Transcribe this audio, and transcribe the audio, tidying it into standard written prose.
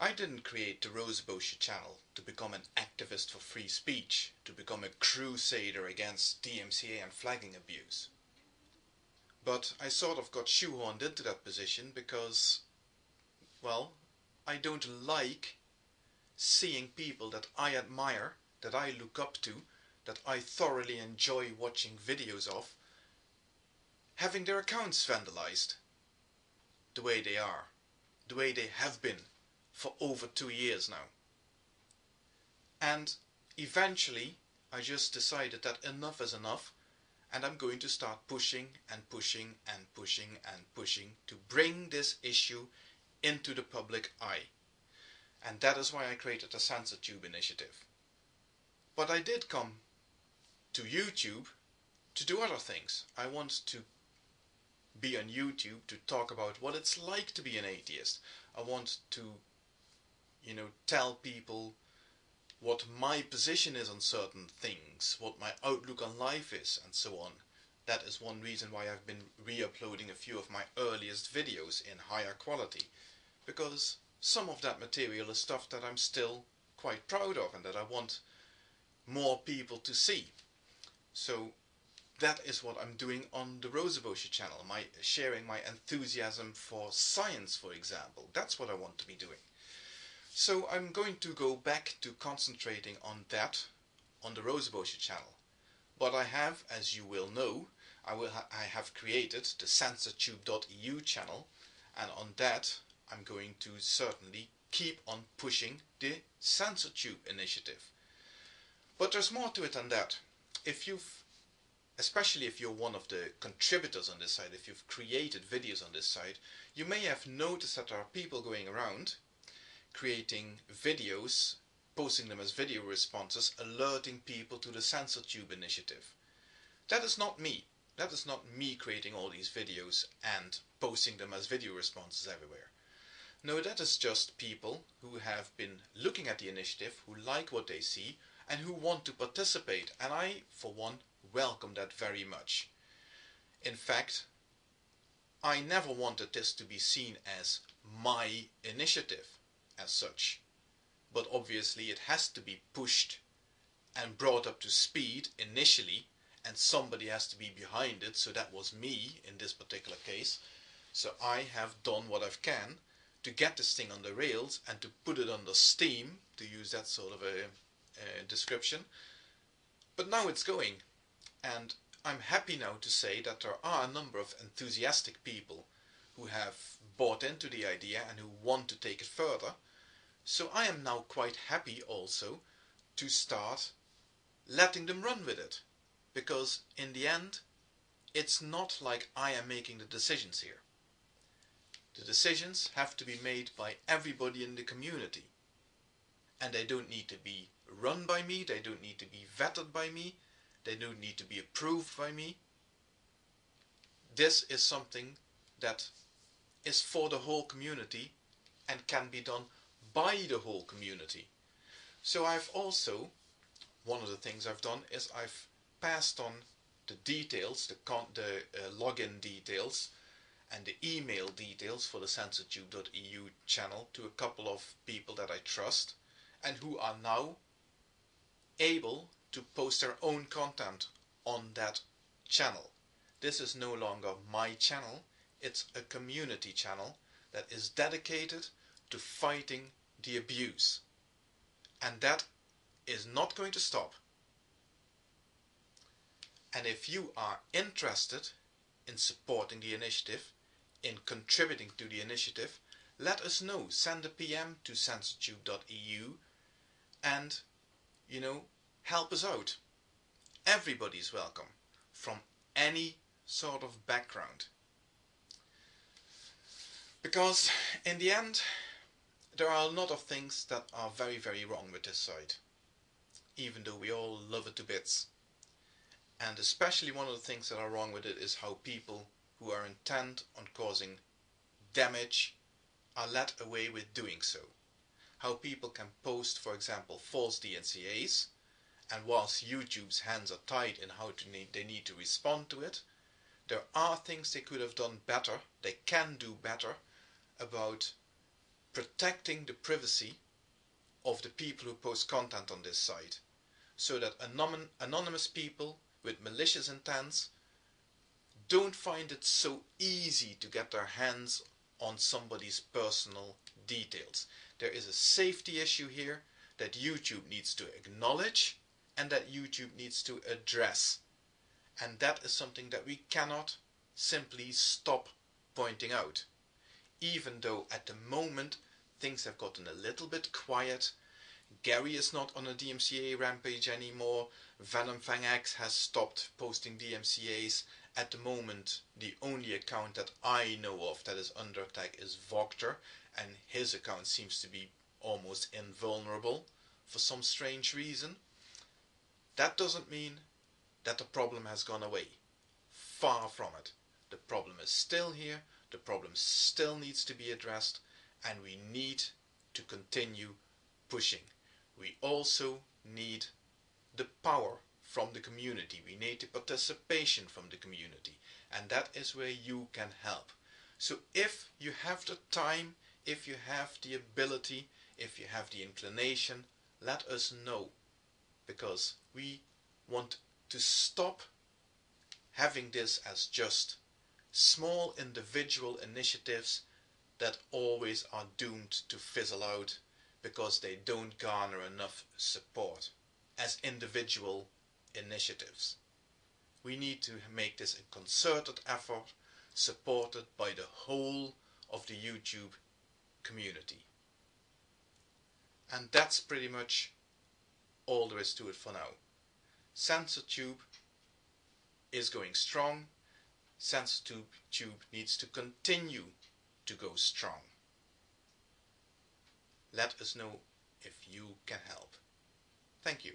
I didn't create the Censortube channel to become an activist for free speech, to become a crusader against DMCA and flagging abuse. But I sort of got shoehorned into that position because, well, I don't like seeing people that I admire, that I look up to, that I thoroughly enjoy watching videos of, having their accounts vandalized the way they are, the way they have been for over 2 years now. And eventually I just decided that enough is enough, and I'm going to start pushing and pushing and pushing and pushing to bring this issue into the public eye. And that is why I created the Censortube initiative. But I did come to YouTube to do other things. I want to be on YouTube to talk about what it's like to be an atheist. I want to, tell people what my position is on certain things, what my outlook on life is, and so on. That is one reason why I've been re-uploading a few of my earliest videos in higher quality, because some of that material is stuff that I'm still quite proud of and that I want more people to see. So that is what I'm doing on the Censortube channel, sharing my enthusiasm for science, for example. That's what I want to be doing. So I'm going to go back to concentrating on that on the Censortube channel. But I have, as you will know, I have created the Censortube.eu channel, and on that I'm going to certainly keep on pushing the Censortube initiative. But there's more to it than that. Especially if you're one of the contributors on this site, if you've created videos on this site, you may have noticed that there are people going around creating videos, posting them as video responses, alerting people to the Censortube initiative. That is not me. That is not me creating all these videos and posting them as video responses everywhere. No, that is just people who have been looking at the initiative, who like what they see, and who want to participate. And I, for one, welcome that very much. In fact, I never wanted this to be seen as my initiative as such. But obviously it has to be pushed and brought up to speed initially, and somebody has to be behind it, so that was me in this particular case. So I have done what I can to get this thing on the rails and to put it under steam, to use that sort of a description. But now it's going, and I'm happy now to say that there are a number of enthusiastic people who have bought into the idea and who want to take it further. So I am now quite happy also to start letting them run with it, because in the end it's not like I am making the decisions here. The decisions have to be made by everybody in the community, and they don't need to be run by me, they don't need to be vetted by me, they don't need to be approved by me. This is something that is for the whole community and can be done by the whole community. So I've also, one of the things I've done is I've passed on the details, the login details and the email details for the Censortube.eu channel to a couple of people that I trust and who are now able to post their own content on that channel. This is no longer my channel, it's a community channel that is dedicated to fighting the abuse. And that is not going to stop. And if you are interested in supporting the initiative, in contributing to the initiative, let us know. Send a PM to Censortube.eu and, help us out. Everybody's welcome, from any sort of background. Because in the end, there are a lot of things that are very, very wrong with this site, even though we all love it to bits. And especially one of the things that are wrong with it is how people who are intent on causing damage are led away with doing so. How people can post, for example, false DMCAs, and whilst YouTube's hands are tied in how they need to respond to it, there are things they could have done better, they can do better, about protecting the privacy of the people who post content on this site, so that anonymous people with malicious intents don't find it so easy to get their hands on somebody's personal details. There is a safety issue here that YouTube needs to acknowledge and that YouTube needs to address. And that is something that we cannot simply stop pointing out. Even though at the moment things have gotten a little bit quiet. Gary is not on a DMCA rampage anymore. VenomFangX has stopped posting DMCAs. At the moment, the only account that I know of that is under attack is Voctor, and his account seems to be almost invulnerable for some strange reason. That doesn't mean that the problem has gone away. Far from it. The problem is still here, the problem still needs to be addressed, and we need to continue pushing. We also need the power from the community. We need the participation from the community, and that is where you can help. So if you have the time, if you have the ability, if you have the inclination, let us know, because we want to stop having this as just small individual initiatives that always are doomed to fizzle out because they don't garner enough support as individual initiatives. We need to make this a concerted effort supported by the whole of the YouTube community. And that's pretty much all there is to it for now. Censortube is going strong. Censortube needs to continue to go strong. Let us know if you can help. Thank you.